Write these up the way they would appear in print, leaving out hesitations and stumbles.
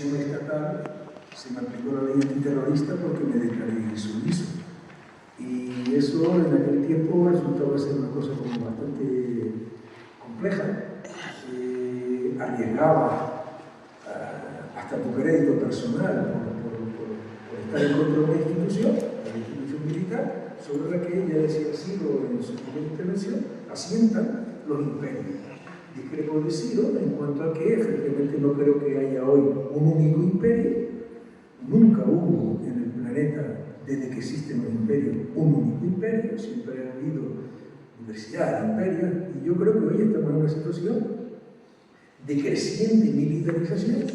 semiestatal se me aplicó la ley antiterrorista porque me declaré sumiso. Y eso en aquel tiempo resultaba ser una cosa como bastante compleja. Arriesgaba hasta tu crédito personal por estar en contra de una institución, la institución militar, sobre la que ya decía Ciro en su primera intervención, asientan los imperios. Discrepo de Ciro en cuanto a que efectivamente no creo que haya hoy un único imperio. Nunca hubo en el planeta, desde que existen los imperios, un único imperio. Siempre ha habido diversidad de imperios y yo creo que hoy estamos en una situación de creciente militarización,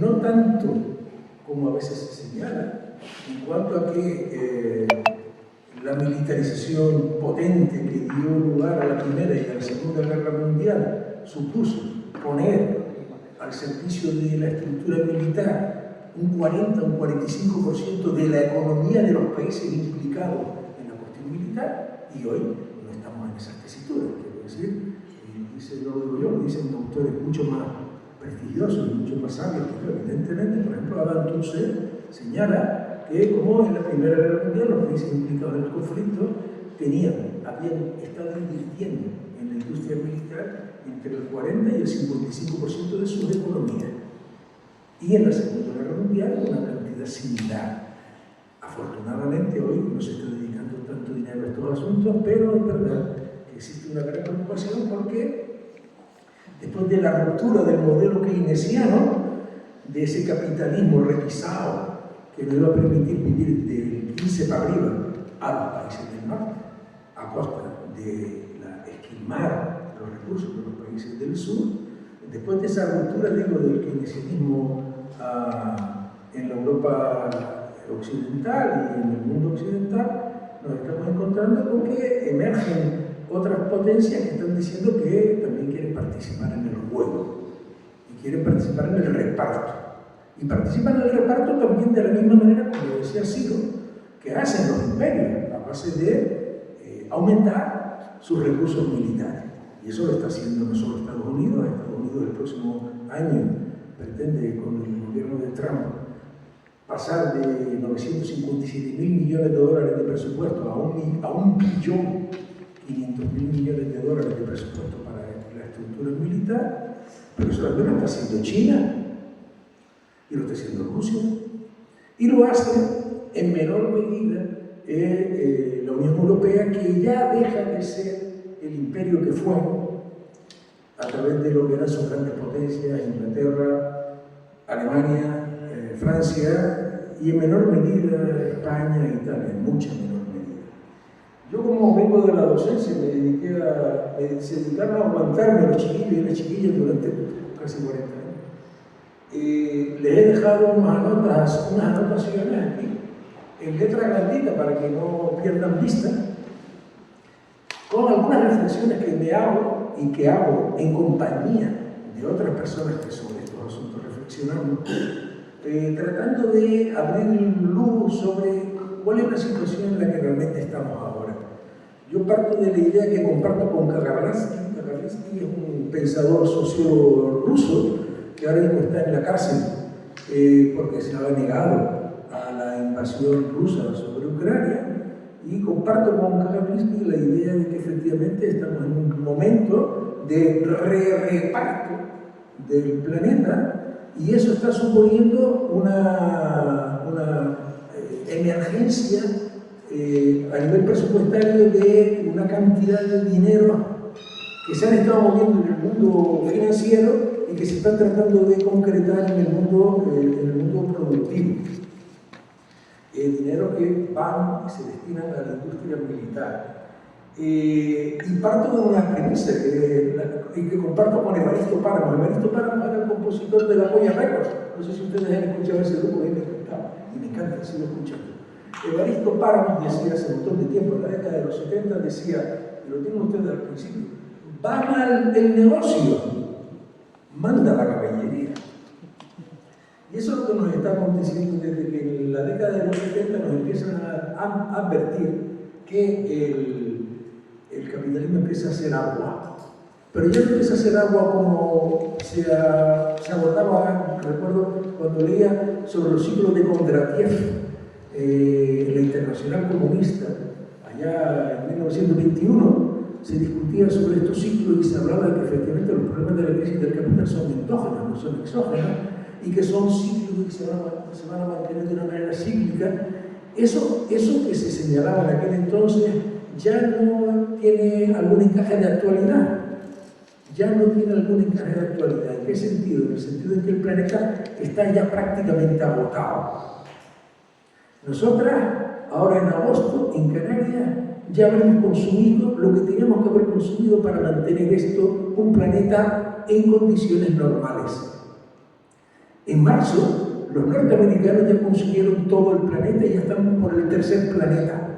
no tanto como a veces se señala, en cuanto a que la militarización potente que dio lugar a la Primera y a la Segunda Guerra Mundial supuso poner al servicio de la estructura militar un 40, un 45% de la economía de los países implicados en la cuestión militar, y hoy no estamos en esa tesitura, quiero decir, no lo digo yo, lo dicen autores mucho más prestigiosos y mucho más sabios que yo, evidentemente. Por ejemplo, Adam Tooze señala que como en la Primera Guerra Mundial los países implicados en el conflicto habían estado invirtiendo en la industria militar entre el 40 y el 55% de sus economías. Y en la Segunda Guerra Mundial una cantidad similar. Afortunadamente hoy no se está dedicando tanto dinero a estos asuntos, pero es verdad que existe una gran preocupación porque después de la ruptura del modelo keynesiano, de ese capitalismo requisado que nos iba a permitir vivir del 15 para arriba a los países del norte, a costa de esquilmar los recursos de los países del sur, después de esa ruptura, digo, del keynesianismo en la Europa occidental y en el mundo occidental, nos estamos encontrando con que emergen otras potencias que están diciendo que también quieren participar en el juego y quieren participar en el reparto. Y participan en el reparto también de la misma manera, como decía Ciro, que hacen los imperios, a base de aumentar sus recursos militares. Y eso lo está haciendo no solo Estados Unidos. Estados Unidos el próximo año pretende, con el gobierno de Trump, pasar de 957.000 millones de dólares de presupuesto a 1.500.000 millones de dólares de presupuesto para la estructura militar, pero eso también lo está haciendo China, y lo está haciendo Rusia, y lo hace en menor medida la Unión Europea, que ya deja de ser el imperio que fue a través de lo que eran sus grandes potencias, Inglaterra, Alemania, Francia, y en menor medida España e Italia, en mucha menor medida. Yo, como vengo de la docencia, se dedicaron a aguantarme los chiquillos y las chiquillas durante casi 40 años. Les he dejado unas anotaciones aquí, en letra grandita para que no pierdan vista, con algunas reflexiones que me hago y que hago en compañía de otras personas que sobre estos asuntos reflexionamos, tratando de abrir luz sobre cuál es la situación en la que realmente estamos ahora. Yo parto de la idea que comparto con Kagarbladsky. Kagarbladsky es un pensador sociólogo ruso que ahora mismo está en la cárcel porque se ha negado a la invasión rusa sobre Ucrania, y comparto con Kagarbladsky la idea de que efectivamente estamos en un momento de reparto del planeta, y eso está suponiendo una emergencia a nivel presupuestario de una cantidad de dinero que se han estado moviendo en el mundo financiero y que se están tratando de concretar en el mundo productivo. Dinero que van y se destinan a la industria militar. Y parto de una premisa que comparto con Evaristo Páramo. Evaristo Páramo era el compositor de La Joya Records. No sé si ustedes han escuchado ese grupo, y me encanta, sigo escuchando. Evaristo Páramo decía hace un montón de tiempo, en la década de los 70, decía, y lo tienen ustedes al principio: va mal el negocio, manda la caballería. Y eso es lo que nos está aconteciendo desde que en la década de los 70 nos empiezan a advertir que el capitalismo empieza a hacer agua, Pero ya no empieza a ser agua como se abordaba, recuerdo cuando leía sobre los ciclos de Kondratiev, en la Internacional Comunista, allá en 1921, se discutía sobre estos ciclos y se hablaba de que efectivamente los problemas de la crisis del capital son endógenas, no son exógenas, y que son ciclos que se van a mantener de una manera cíclica. Eso que se señalaba en aquel entonces ya no tiene algún encaje de actualidad. Ya no tiene algún encaje de actualidad. ¿En qué sentido? En el sentido de que el planeta está ya prácticamente agotado. Nosotras, ahora en agosto, en Canarias, ya habremos consumido lo que teníamos que haber consumido para mantener esto, un planeta en condiciones normales. En marzo, los norteamericanos ya consumieron todo el planeta y ya están por el tercer planeta.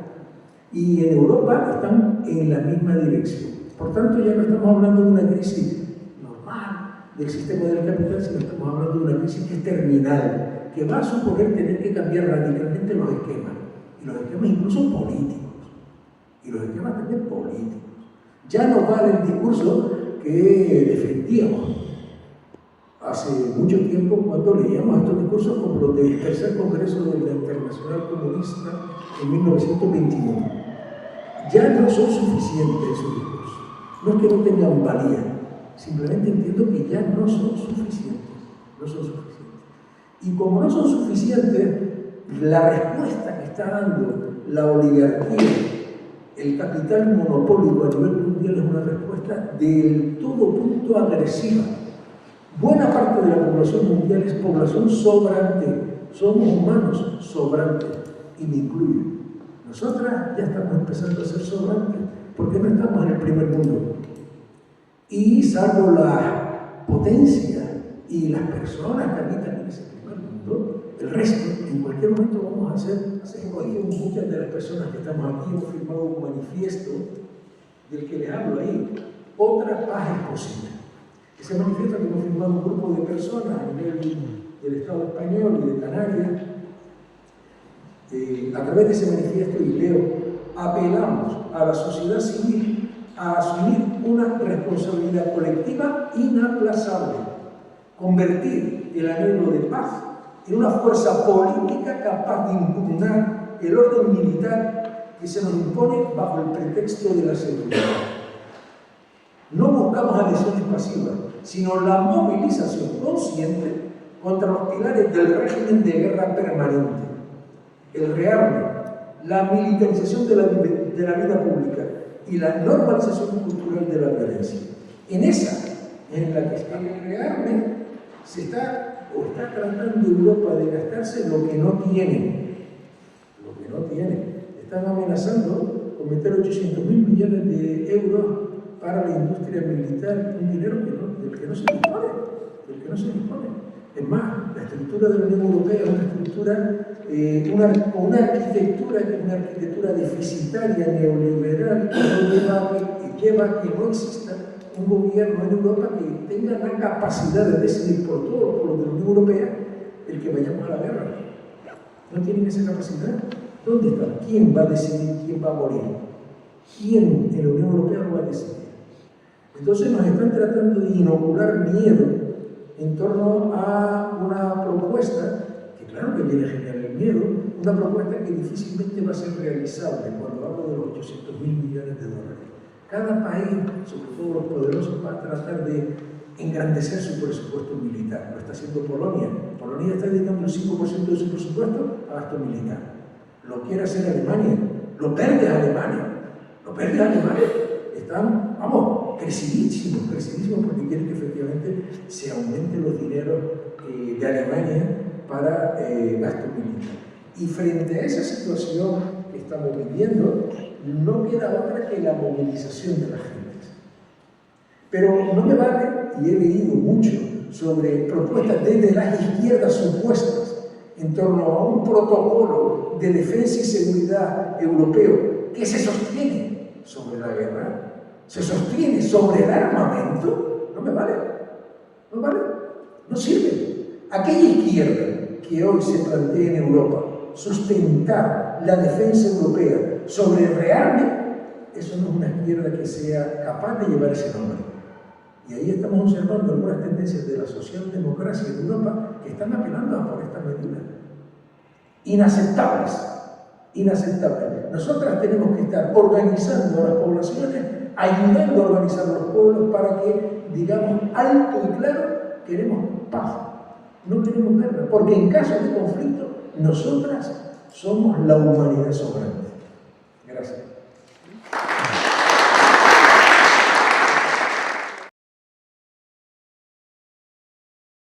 Y en Europa están en la misma dirección. Por tanto, ya no estamos hablando de una crisis normal del sistema del capital, sino estamos hablando de una crisis que es terminal, que va a suponer tener que cambiar radicalmente los esquemas, y los esquemas incluso políticos, y los esquemas también políticos. Ya no vale el discurso que defendíamos hace mucho tiempo cuando leíamos estos discursos como los del tercer congreso de la Internacional Comunista en 1921. Ya no son suficientes esos discursos. No es que no tengan valía, simplemente entiendo que ya no son suficientes. No son suficientes. Y como no son suficientes, la respuesta que está dando la oligarquía, el capital monopólico a nivel mundial, es una respuesta del todo punto agresiva. Buena parte de la población mundial es población sobrante. Somos humanos sobrantes, y me incluyo. Nosotras ya estamos empezando a ser sobrantes, porque no estamos en el primer mundo. Y salvo la potencia y las personas que habitan en ese primer mundo, el resto, en cualquier momento vamos a hacer como digo, muchas de las personas que estamos aquí hemos firmado un manifiesto del que les hablo ahí. Otra paz es posible. Ese manifiesto que hemos firmado un grupo de personas a nivel del Estado español y de Canarias. A través de ese manifiesto, y leo, apelamos a la sociedad civil a asumir una responsabilidad colectiva inaplazable, convertir el anhelo de paz en una fuerza política capaz de impugnar el orden militar que se nos impone bajo el pretexto de la seguridad. No buscamos adhesiones pasivas, sino la movilización consciente contra los pilares del régimen de guerra permanente, el rearme, la militarización de la vida pública y la normalización cultural de la violencia. En esa, en la que está el rearme, se está tratando Europa de gastarse lo que no tiene. Lo que no tiene. Están amenazando con meter 800.000 millones de euros para la industria militar, un dinero del que no se dispone. Es más, la estructura de la Unión Europea es una estructura con una arquitectura que es una arquitectura deficitaria, neoliberal, que lleva a que no exista un gobierno en Europa que tenga la capacidad de decidir por todos los pueblos de la Unión Europea el que vayamos a la guerra. ¿No tienen esa capacidad? ¿Dónde está? ¿Quién va a decidir quién va a morir? ¿Quién en la Unión Europea lo va a decidir? Entonces nos están tratando de inocular miedo en torno a una propuesta, que claro que viene a generar el miedo, una propuesta que difícilmente va a ser realizable cuando hablo de los 800.000 millones de dólares. Cada país, sobre todo los poderosos, va a tratar de engrandecer su presupuesto militar. Lo está haciendo Polonia. Polonia está dedicando el 5% de su presupuesto a gasto militar. Lo quiere hacer Alemania. Lo perde Alemania. Están, crecidísimos, porque quieren que efectivamente se aumenten los dineros de Alemania para gasto militar. Y frente a esa situación que estamos viviendo, no queda otra que la movilización de la gente. Pero no me vale, y he leído mucho sobre propuestas desde las izquierdas supuestas en torno a un protocolo de defensa y seguridad europeo que se sostiene sobre la guerra, se sostiene sobre el armamento. No me vale, no sirve. Aquella izquierda que hoy se plantea en Europa, sustentar la defensa europea sobre el rearme, eso no es una izquierda que sea capaz de llevar ese nombre. Y ahí estamos observando algunas tendencias de la socialdemocracia en Europa que están apelando a por estas medidas. Inaceptables. Inaceptables. Nosotras tenemos que estar organizando a las poblaciones, ayudando a organizar a los pueblos para que digamos alto y claro, queremos paz, no queremos guerra, porque en caso de conflicto nosotras somos la humanidad soberana.